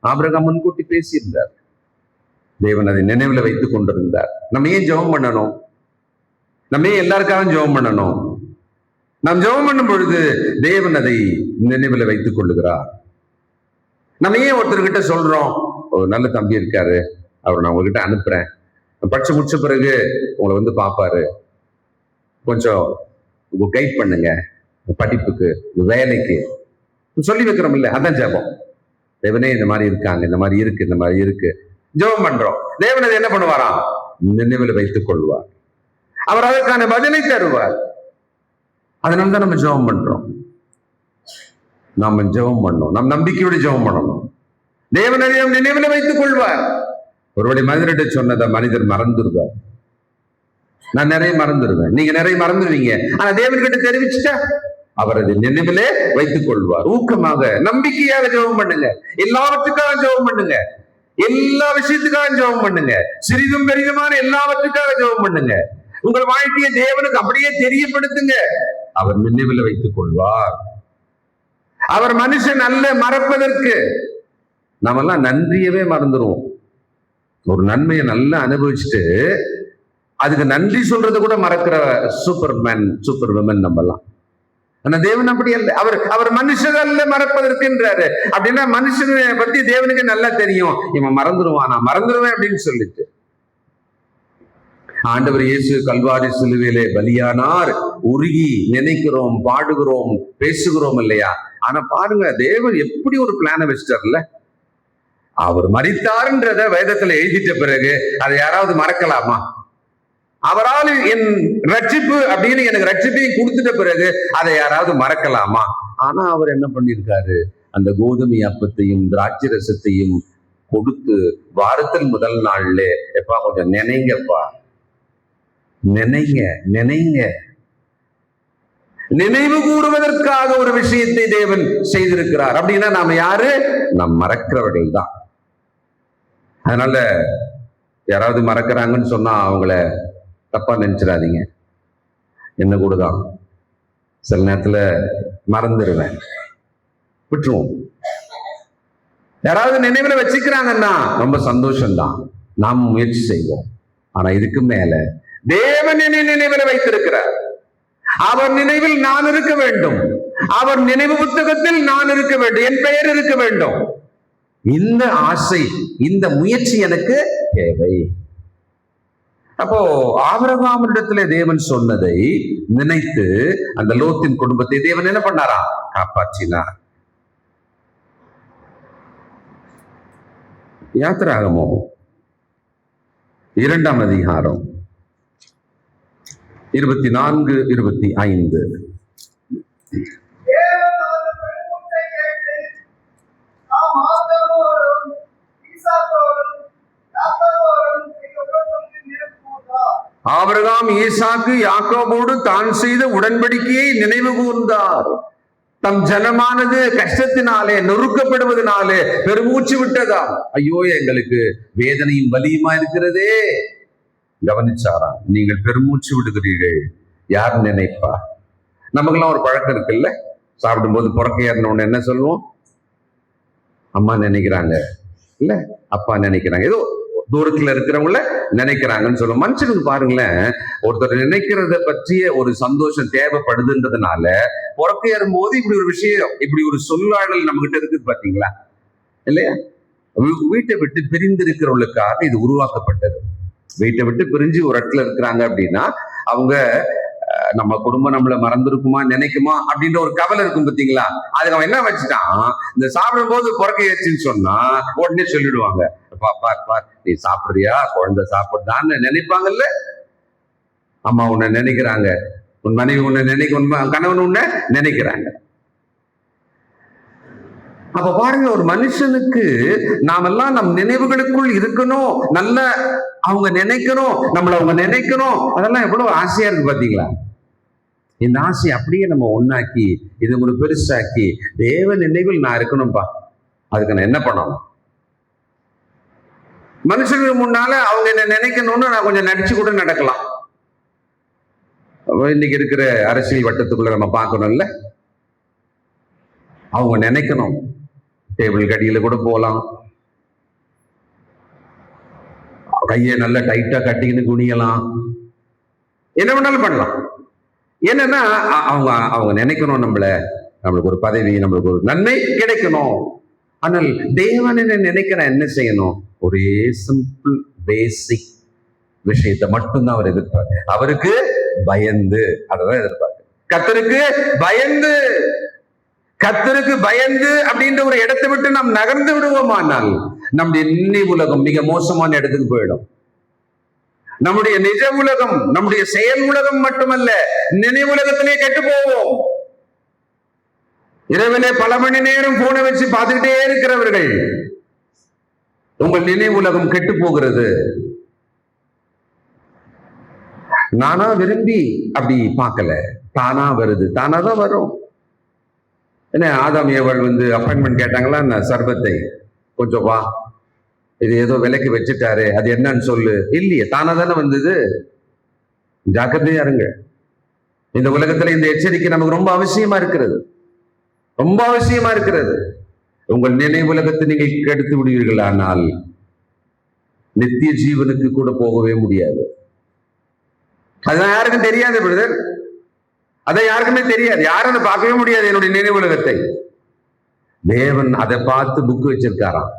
ஆபிரகாம் முன்கூட்டி பேசியிருந்தார். தேவன் அதை நினைவில் வைத்துக் கொண்டிருந்தார். நம்ம ஏன் ஜெபம் பண்ணணும்? நம்ம ஏன் எல்லாருக்காகவும் ஜெபம் பண்ணணும்? நாம் ஜெபம் பண்ணும் பொழுது தேவன் அதை நினைவில் வைத்துக் கொள்ளுகிறார். நம்ம ஏன் ஒருத்தர்கிட்ட சொல்றோம், ஒரு நல்ல தம்பி இருக்காரு, அவர் நான் உங்ககிட்ட அனுப்புறேன், படிச்சு முடிச்ச பிறகு உங்களை வந்து பார்ப்பாரு, கொஞ்சம் கைட் பண்ணுங்க படிப்புக்கு வேலைக்கு சொல்லி வைக்கிறோம் இல்ல, அதான் ஜெபம். தேவனே இந்த மாதிரி இருக்காங்க, இந்த மாதிரி இருக்கு, இந்த மாதிரி இருக்கு, ஜெபம் பண்றோம். தேவன் அதை என்ன பண்ணுவாராம்? நினைவில் வைத்துக் கொள்வார். அவர் அதற்கான பதிலை தருவார். அதனால்தான் நம்ம ஜெபம் பண்றோம். நாம ஜெபம் பண்ணோம், நம் நம்பிக்கையோட ஜெபம் பண்ணணும். தேவன் அதை நினைவில் வைத்துக் கொள்வார். ஒருவரை மனிதர்கிட்ட சொன்னதை மனிதர் மறந்துடுவார். நான் நிறைய மறந்துடுவேன், நீங்க நிறைய மறந்துடுவீங்க. ஆனா தேவன்கிட்ட தெரிவிச்சுட்டா அவர் அதை நினைவிலே வைத்துக் கொள்வார். ஊக்கமாக நம்பிக்கையாக ஜெபம் பண்ணுங்க. எல்லாவற்றுக்காக ஜெபம் பண்ணுங்க. எல்லா விஷயத்துக்காக ஜெபம் பண்ணுங்க. சிறிதும் பெரிதுமான எல்லாவற்றுக்காக ஜெபம் பண்ணுங்க. உங்கள் வாழ்க்கையை தேவனுக்கு அப்படியே தெரியப்படுத்துங்க. அவர் நினைவில் வைத்துக் கொள்வார். அவர் மனுஷன் அல்ல மறப்பதற்கு. நாமெல்லாம் நன்றியவே மறந்துடுவோம். ஒரு நன்மையை நல்லா அனுபவிச்சுட்டு அதுக்கு நன்றி சொல்றதை கூட மறக்கிற சூப்பர்மேன் சூப்பர் விமன் நம்மலாம். ஆனா தேவன் அப்படி அல்ல. அவர் மனுஷர் அல்ல மறப்பதற்குன்றாரு. அப்படின்னா மனுஷனை பத்தி தேவனுக்கு நல்லா தெரியும். இவன் மறந்துடுவான், நான் மறந்துடுவேன் அப்படின்னு சொல்லிட்டு ஆண்டவர் இயேசு கல்வாரி சிலுவையிலே பலியானார். உருகி நினைக்கிறோம், பாடுகிறோம், பேசுகிறோம் இல்லையா? ஆனா பாருங்க, தேவன் எப்படி ஒரு பிளான வச்சிட்டார்ல. அவர் மரித்தார்ன்றத வேதத்துல எழுதிட்ட பிறகு அதை யாராவது மறக்கலாமா? அவரால் என் ரட்சிப்பு அப்படின்னு எனக்கு ரட்சிப்பையும் கொடுத்துட்ட பிறகு அதை யாராவது மறக்கலாமா? ஆனா அவர் என்ன பண்ணிருக்காரு? அந்த கோதுமை அப்பத்தையும் திராட்சை ரசத்தையும் கொடுத்து வாரத்தில் முதல் நாள்ல, எப்பா கொஞ்சம் நினைங்கப்பா, நினைங்க நினைங்க, நினைவு கூறுவதற்காக ஒரு விஷயத்தை தேவன் செய்திருக்கிறார். அப்படின்னா நாம யாரு? நாம் மறக்கிறவர்கள் தான். அதனால யாராவது மறக்கிறாங்கன்னு சொன்னா அவங்கள தப்பா நினைச்சிடாதீங்க. என்ன கூடதான் சில நேரத்துல மறந்துடுவேன், விட்டுருவோம். யாராவது நினைவுல வச்சுக்கிறாங்கன்னா ரொம்ப சந்தோஷம்தான், நாம் முயற்சி செய்வோம். ஆனா இதுக்கு மேல தேவன் என்னை நினைவில் வைத்திருக்கிறார். அவர் நினைவில் நான் இருக்க வேண்டும். அவர் நினைவு புத்தகத்தில் நான் இருக்க வேண்டும், என் பெயர் இருக்க வேண்டும். இந்த ஆசை, இந்த முயற்சி எனக்கு தேவை. அப்போ ஆபிரகாமிடத்திலே தேவன் சொன்னதை நினைத்து அந்த லோத்தின் குடும்பத்தை தேவன் என்ன பண்ணாரா? காப்பாற்றினார். யாத்திராகமம் 2ஆம் அதிகாரம் 24, 25. ஆபிரகாம் ஈசாக்கு யாக்கோபோடு தான் செய்த உடன்படிக்கையை நினைவு கூர்ந்தார். தம் ஜனமானது கஷ்டத்தினாலே நொறுக்கப்படுவதனாலே பெருமூச்சு விட்டதா. ஐயோ, எங்களுக்கு வேதனையும் வலியுமா இருக்கிறதே. கவனிச்சாரா? நீங்கள் பெருமூச்சு விடுகிறீர்கள், யார் நினைப்பா? நமக்கெல்லாம் ஒரு பழக்கம் இருக்குல்ல, சாப்பிடும்போது புறக்க ஏறினோன்னு என்ன சொல்லுவோம்? அம்மா நினைக்கிறாங்க இல்ல, அப்பா நினைக்கிறாங்க, ஏதோ தூரத்துல இருக்கிறவங்கள நினைக்கிறாங்கன்னு சொல்லுவோம். மனுஷனுக்கு பாருங்களேன், ஒருத்தர் நினைக்கிறத பற்றிய ஒரு சந்தோஷம் தேவைப்படுதுன்றதுனால புறக்க ஏறும்போது இப்படி ஒரு விஷயம், இப்படி ஒரு சொல்லாடல் நம்ம கிட்ட இருக்குது பாத்தீங்களா இல்லையா? வீட்டை விட்டு பிரிந்து இருக்கிறவங்களுக்காக இது உருவாக்கப்பட்டது. வீட்டை விட்டு பிரிஞ்சு ஒரு இடத்துல இருக்கிறாங்க அப்படின்னா அவங்க நம்ம குடும்பம் நம்மள மறந்துருக்குமா, நினைக்குமா அப்படின்ற ஒரு கவலை இருக்கும் பார்த்தீங்களா? அதுக்கு அவன் என்ன வச்சுட்டான், இந்த சாப்பிடும் போது புறக்க ஏச்சுன்னு சொன்னா உடனே சொல்லிடுவாங்க, பாப்பா நீ சாப்பிடுறியா, குழந்தை சாப்பிடுதான்னு நினைப்பாங்கல்ல. அம்மா உன்னை நினைக்கிறாங்க, உன் மனைவி உன்னை உன் கணவன் உன்னை நினைக்கிறாங்க. அப்ப பாருங்க, ஒரு மனுஷனுக்கு நாமெல்லாம் நம் நினைவுகளுக்குள் இருக்கணும், நல்ல அவங்க நினைக்கணும், நம்மள அவங்க நினைக்கணும், அதெல்லாம் எவ்வளவு ஆசையா இருக்கு பாத்தீங்களா? இந்த ஆசையை அப்படியே நம்ம ஒண்ணாக்கி இது ஒரு பெருசாக்கி தேவ நினைவில் நான் இருக்கணும்பா, அதுக்கு நான் என்ன பண்ணணும்? மனுஷனுக்கு முன்னால அவங்க என்ன நினைக்கணும்னு நான் கொஞ்சம் நடிச்சு கூட நடக்கலாம். இன்னைக்கு இருக்கிற அரசியல் வட்டத்துக்குள்ள நம்ம பார்க்கணும்ல, அவங்க நினைக்கணும். டேபிள் கடியில கூட போகலாம், கையை நல்லா டைட்டா கட்டிக்கின்னு குனியலாம், என்ன வேணாலும் பண்ணலாம். என்னன்னா அவங்க நினைக்கணும் நம்மளுக்கு ஒரு பதவி, நம்மளுக்கு ஒரு நன்மை கிடைக்கணும். ஆனால் தேவன் என்ன நினைக்க நான் என்ன செய்யணும்? ஒரே சிம்பிள் பேசிக் விஷயத்தை மட்டும்தான் அவர் எதிர்பார்க்க. அவருக்கு பயந்து, அதான் எதிர்பார்க்க. கர்த்தருக்கு பயந்து அப்படின்ற ஒரு இடத்தை விட்டு நாம் நகர்ந்து விடுவோமானால் நம்முடைய நினைவு உலகம் மிக மோசமான இடத்துக்கு போயிடும். நம்முடைய நிஜ உலகம், நம்முடைய செயல் உலகம் மட்டுமல்ல, நினைவு உலகத்திலே கெட்டு போவோம். இரவிலே பல மணி நேரம் போனை வச்சு பார்த்துக்கிட்டே இருக்கிறவர்கள், உங்கள் நினைவு உலகம் கெட்டு போகிறது. நானா விரும்பி அப்படி பார்க்கல, தானா வருது, தானா தான் வரும். என்ன ஆதாம் ஏவல் அப்பாயின்மெண்ட் கேட்டாங்களா, சர்பத்தை கொஞ்சம் வா, இது ஏதோ விலைக்கு வச்சுட்டாரு, அது என்னன்னு சொல்லு. இல்லையே, தானா தானே வந்தது. ஜாக்கிரதையா இருங்க. இந்த உலகத்துல இந்த எச்சரிக்கை நமக்கு ரொம்ப அவசியமா இருக்கிறது, ரொம்ப அவசியமா இருக்கிறது. உங்கள் நினைவு உலகத்தை நீங்கள் கெடுத்து விடுவீர்கள், ஆனால் நித்திய ஜீவனுக்கு கூட போகவே முடியாது. அதுதான் யாருக்கும் தெரியாது பிரதர், அதை யாருக்குமே தெரியாது, யாரும் அதை பார்க்கவே முடியாது. என்னுடைய நினைவு உலகத்தை தேவன் அதை பார்த்து புக் வச்சிருக்காராம்.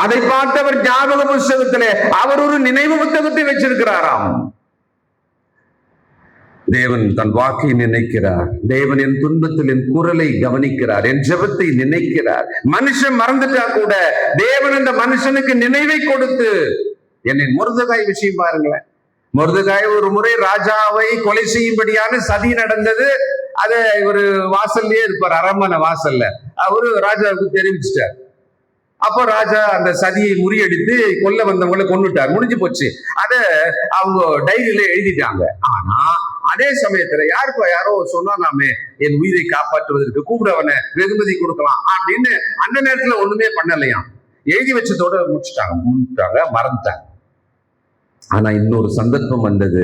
அதை பார்த்து அவர் ஞாபக புஸ்தகத்திலே அவர் ஒரு நினைவு புத்தகத்தை வச்சிருக்கிறாராம். தேவன் தன் வாக்கை நினைக்கிறார். தேவன் என் துன்பத்தில் என் குரலை கவனிக்கிறார், என் ஜெபத்தை நினைக்கிறார். மனுஷன் மறந்துட்டா கூட தேவன் அந்த மனுஷனுக்கு நினைவை கொடுத்து, என்னை மொர்தெகாய் விஷயம் பாருங்களேன். மொர்தெகாய் ஒரு முறை ராஜாவை கொலை செய்யும்படியான சதி நடந்தது. அதை இவர் வாசல்லே இருப்பார், அரண்மனை வாசல்ல. அவரு ராஜாவுக்கு தெரிவிச்சிட்டார். அப்போ ராஜா அந்த சதியை முறியடித்து கொல்ல வந்தவங்களை கொன்னுட்டார், முடிஞ்சு போச்சு. அத அவங்க டைரியில எழுதிட்டாங்க. ஆனா அதே சமயத்துல யாரோ சொன்னா, நாமே என் உயிரை காப்பாற்றுவதற்கு கூப்பிடவன வெகுமதி கொடுக்கலாம் அப்படின்னு அந்த நேரத்துல ஒண்ணுமே பண்ணலையாம். எழுதி வச்சதோட முடிச்சுட்டாங்க, மறந்துட்டாங்க. ஆனா இன்னொரு சந்தர்ப்பம் வந்தது.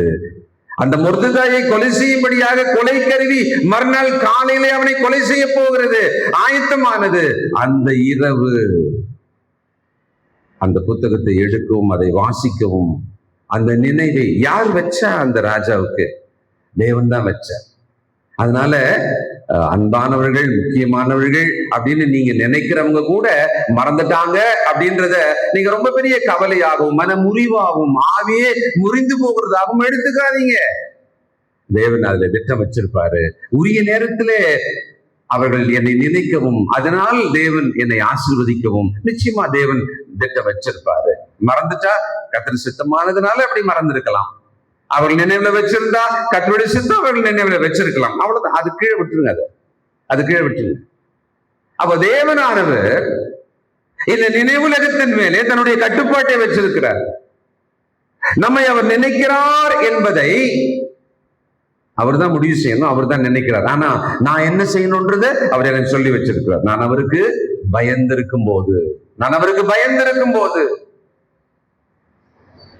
அந்த மொர்தெகாயை கொலை செய்யும்படியாக கொலை கருவி மறுநாள் காலையிலே அவனை கொலை செய்ய போகிறது, ஆயத்தமானது. அந்த இரவு அந்த புத்தகத்தை எடுக்கவும் அதை வாசிக்கவும் அந்த நினைவை யார் வச்சா? அந்த ராஜாவுக்கு தேவன் தான் வச்சார். அதனால அன்பானவர்கள், முக்கியமானவர்கள் அப்படின்னு நீங்க நினைக்கிறவங்க கூட மறந்துட்டாங்க அப்படின்றத நீங்க ரொம்ப பெரிய கவலையாகவும் மன முறிவாகவும் ஆவியே முறிந்து போகிறதாகவும் எடுத்துக்காதீங்க. தேவன் அதுல திட்டம் வச்சிருப்பாரு. உரிய நேரத்திலே அவர்கள் என்னை நினைக்கவும், அதனால் தேவன் என்னை ஆசீர்வதிக்கவும் நிச்சயமா தேவன் திட்டம் வச்சிருப்பாரு. மறந்துட்டா கர்த்தர் சித்தமானதுனால அப்படி மறந்திருக்கலாம். அவர்கள் நினைவுல வச்சிருந்தா கர்த்தருடைய சித்தம் அவர்கள் நினைவுல வச்சிருக்கலாம். அவ்வளவுதான், அது கீழே விட்டுருங்க, அது கீழே விட்டுருங்க. அப்ப தேவனானவர் இந்த நினைவுலகத்தின் மேலே தன்னுடைய கட்டுப்பாட்டை வச்சிருக்கிறார். நம்மை அவர் நினைக்கிறார் என்பதை அவர் தான் முடிவு செய்யணும், அவர் தான் நினைக்கிறார். ஆனா நான் என்ன செய்யணும்ன்றத அவர் எனக்கு சொல்லி வச்சிருக்கிறார். நான் அவருக்கு பயந்திருக்கும் போது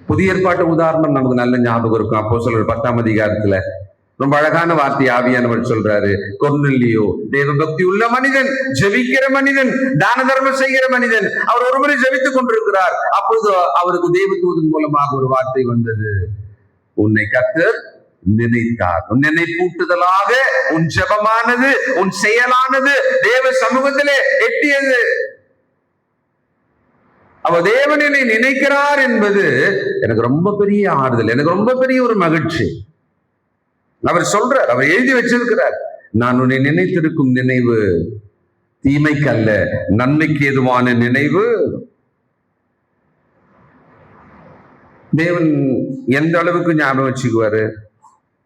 புதிய ஏற்பாட்டு உதாரணம் நமக்கு நல்ல ஞாபகம் இருக்கும். அப்போஸ்தலர் 10ஆம் அதிகாரத்துல ரொம்ப அழகான வார்த்தை ஆவியானவர் சொல்றாரு. கொர்நேலியோ தேவ பக்தி உள்ள மனிதன், ஜெபிக்கிற மனிதன், தான தர்மம் செய்கிற மனிதன். அவர் ஒருமுறை ஜெபித்துக் கொண்டிருக்கிறார். அப்பொழுது அவருக்கு தேவதூதன் மூலமாக ஒரு வார்த்தை வந்தது. உன்னை கர்த்தர் நினைத்தார். உன் நினைப்பூட்டுதலாக உன் ஜெபமானது, உன் செயலானது தேவ சமூகத்திலே எட்டியது. அவ தேவன் என்னை நினைக்கிறார் என்பது எனக்கு ரொம்ப பெரிய ஆறுதல், எனக்கு ரொம்ப பெரிய ஒரு மகிழ்ச்சி. அவர் சொல்றார், அவர் எழுதி வச்சிருக்கிறார், நான் உன்னை நினைத்திருக்கும் நினைவு தீமைக்கு அல்ல, நன்மைக்கு ஏதுவான நினைவு. தேவன் எந்த அளவுக்கு ஞாபகம் வச்சுக்குவாரு?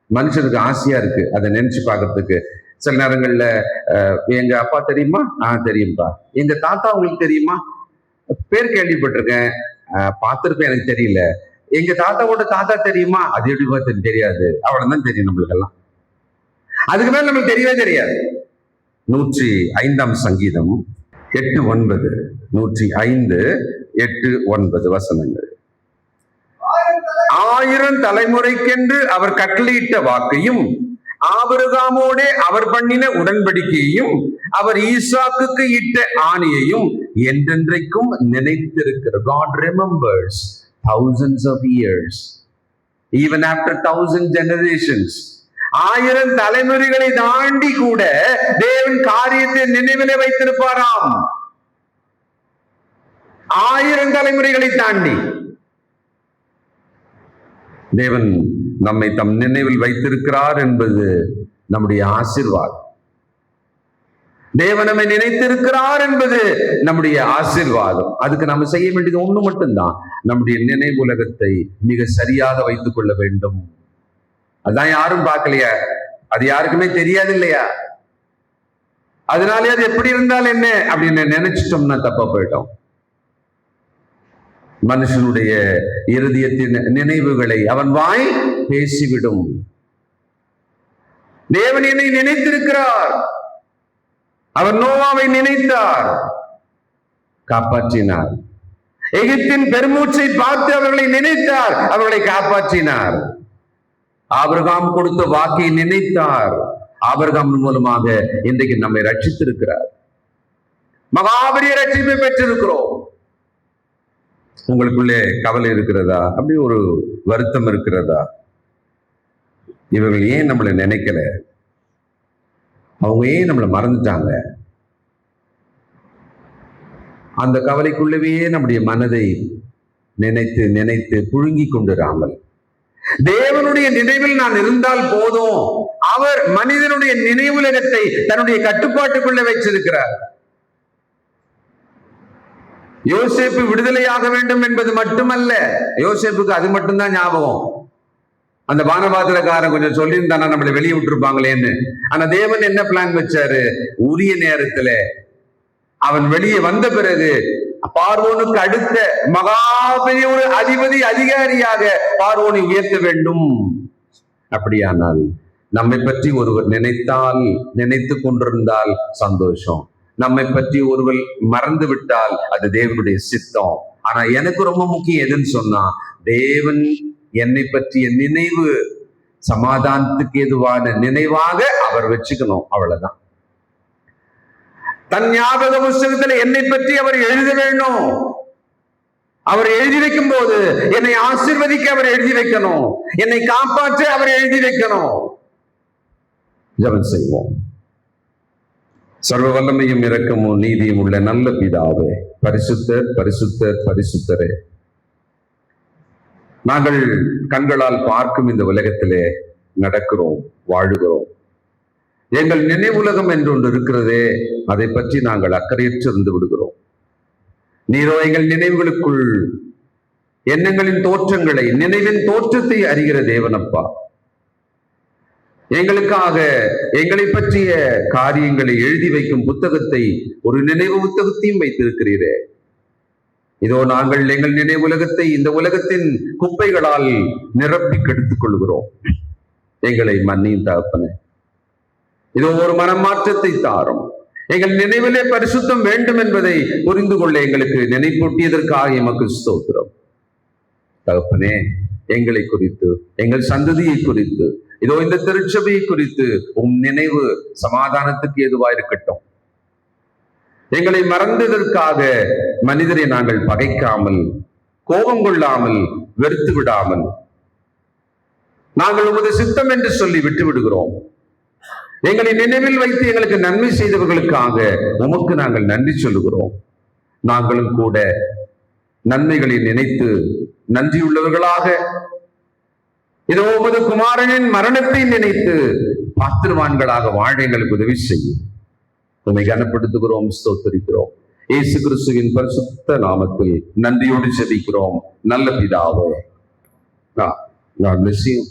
மனுஷனுக்கு ஆசையா இருக்கு அதை நினைச்சு பார்க்கறதுக்கு. சில நேரங்கள்ல எங்க அப்பா தெரியுமா? தெரியும்பா. எங்க தாத்தா உங்களுக்கு தெரியுமா? பேர் கேள்விப்பட்டிருக்கேன், பார்த்திருப்பேன், எனக்கு தெரியல. எங்க தாத்தாவோட தாத்தா தெரியுமா? அது எப்படி பார்த்து தெரியாது, அவ்வளவுதான் தெரியும் நம்மளுக்கெல்லாம். அதுக்கு மேல நம்மளுக்கு தெரியவே தெரியாது. 105 சங்கீதம் 8-9. 105, 8, 9 வசனங்கள். 1000 தலைமுறைக்கென்று அவர் கட்டளையிட்ட வாக்கையும், ஆபிரகாமோடே அவர் பண்ணின உடன்படிக்கையையும், அவர் ஈசாக்குக்கு இட்ட ஆணையையும் என்றென்றைக்கும் நினைத்திருக்கிறார். God remembers thousands of years, even after 1000 generations. 1000 தலைமுறைகளை தாண்டி கூட தேவன் காரியத்தை நினைவிலே வைத்திருப்பாராம். 1000 தலைமுறைகளை தாண்டி தேவன் நம்மை தம் நினைவில் வைத்திருக்கிறார் என்பது நம்முடைய ஆசீர்வாதம். தேவன் நம்மை நினைத்திருக்கிறார் என்பது நம்முடைய ஆசீர்வாதம். அதுக்கு நம்ம செய்ய வேண்டியது ஒண்ணு மட்டும்தான், நம்முடைய நினைவுலகத்தை மிக சரியாக வைத்துக் கொள்ள வேண்டும். அதான் யாரும் பார்க்கலையா, அது யாருக்குமே தெரியாது இல்லையா? அதனாலே அது எப்படி இருந்தால் என்ன அப்படின்னு நினைச்சிட்டோம்னா தப்பா போயிட்டோம். மனுஷனுடைய இருதயத்தின் நினைவுகளை அவன் வாய் பேசிவிடும். தேவன் என்னை நினைத்திருக்கிறார். அவர் நோவாவை நினைத்தார், காப்பாற்றினார். எகிப்தின் பெருமூச்சை பார்த்து அவர்களை நினைத்தார், அவர்களை காப்பாற்றினார். ஆபிரகாம் கொடுத்த வாக்கை நினைத்தார், ஆபிரகாம் மூலமாக இன்றைக்கு நம்மை ரட்சித்திருக்கிறார். மகாபெரிய ரட்சிப்பை பெற்றிருக்கிறோம். உங்களுக்குள்ளே கவலை இருக்கிறதா? அப்படி ஒரு வருத்தம் இருக்கிறதா? இவர்கள் ஏன் நம்மளை நினைக்கல? அவங்க ஏன் நம்மளை மறந்துட்டாங்க? அந்த கவலைக்குள்ளவே நம்முடைய மனதை நினைத்து நினைத்து புழுங்கி கொண்டிராமல், தேவனுடைய நினைவில் நான் இருந்தால் போதும். அவர் மனிதனுடைய நினைவுலகத்தை தன்னுடைய கட்டுப்பாட்டுக்குள்ள வைச்சிருக்கிறார். யோசேப்பு விடுதலையாக வேண்டும் என்பது மட்டுமல்ல, யோசேப்புக்கு அது மட்டும்தான் ஞாபகம். அந்த பானபாத்திரக்காரன் கொஞ்சம் சொல்லியிருந்தானா நம்மளை வெளியே விட்டுருப்பாங்களேன்னு. ஆனா தேவன் என்ன பிளான் வச்சாரு? உரிய நேரத்துல அவன் வெளியே வந்த பிறகு பார்வோனுக்கு அடுத்த மகாபெரிய ஒரு அதிபதி, அதிகாரியாக பார்வோனை உயர்த்த வேண்டும். அப்படியானால் நம்மை பற்றி ஒருவர் நினைத்தால், நினைத்து கொண்டிருந்தால் சந்தோஷம். நம்மை பற்றி ஒருவர் மறந்து விட்டால் அது தேவனுடைய சித்தம். ஆனா எனக்கு ரொம்ப முக்கியம் எதுன்னு சொன்னா, தேவன் என்னை பற்றிய நினைவு சமாதானத்துக்கு எதுவான நினைவாக அவர் வச்சுக்கணும், அவ்வளவுதான். தன் ஞாபக புஸ்தகத்துல என்னை பற்றி அவர் எழுத வேண்டும். அவர் எழுதி வைக்கும் போது என்னை ஆசீர்வதிக்க அவர் எழுதி வைக்கணும், என்னை காப்பாற்ற அவர் எழுதி வைக்கணும். ஜெபம் செய்வோம். சர்வ வல்லமையும் இரக்கமும் நீதியும் உள்ள நல்ல பிதாவே, பரிசுத்தர் பரிசுத்தர் பரிசுத்தரே, நாங்கள் கண்களால் பார்க்கும் இந்த உலகத்திலே நடக்கிறோம், வாழுகிறோம். எங்கள் நினைவுலகம் என்று ஒன்று இருக்கிறதே, அதை பற்றி நாங்கள் அக்கறையற்று இருந்து விடுகிறோம். நீரோ எங்கள் நினைவுகளுக்குள் எண்ணங்களின் தோற்றங்களை, நினைவின் தோற்றத்தை அறிகிற தேவனப்பா. எங்களுக்காக எங்களை பற்றிய காரியங்களை எழுதி வைக்கும் புத்தகத்தை, ஒரு நினைவு புத்தகத்தையும் வைத்திருக்கிறீரே. இதோ நாங்கள் எங்கள் நினைவுலகத்தை இந்த உலகத்தின் குப்பைகளால் நிரப்பி கெடுத்துக் கொள்கிறோம். எங்களை மன்னியும் தகப்பனே. இதோ ஒரு மனமாற்றத்தை தாரும். எங்கள் நினைவிலே பரிசுத்தம் வேண்டும் என்பதை புரிந்து கொள்ள எங்களுக்கு நினைப்பூட்டியதற்காக எமக்கு ஸ்தோத்திரம் தகப்பனே. எங்களை குறித்து, எங்கள் சந்ததியை குறித்து, இதோ இந்த திருச்சபையை குறித்து நினைவு சமாதானத்துக்கு ஏதுவா இருக்கட்டும். எங்களை மறந்ததற்காக மனிதரை நாங்கள் பகைக்காமல், கோபம் கொள்ளாமல், வெறுத்து விடாமல், நாங்கள் உமது சித்தம் என்று சொல்லி விட்டு விடுகிறோம். எங்களை நினைவில் வைத்து எங்களுக்கு நன்மை செய்தவர்களுக்காக உமக்கு நாங்கள் நன்றி சொல்லுகிறோம். நாங்களும் கூட நன்மைகளை நினைத்து நன்றியுள்ளவர்களாக, இதோ உமது குமாரனின் மரணத்தை நினைத்து பாத்திரவான்களாக வாழ எங்களுக்கு உதவி செய்யும். உம்மை கனப்படுத்துகிறோம், ஸ்தோத்திரிக்கிறோம். இயேசு கிறிஸ்துவின் பரிசுத்த நாமத்தில் நன்றியோடு ஜெபிக்கிறோம் நல்ல பிதாவே, God bless you.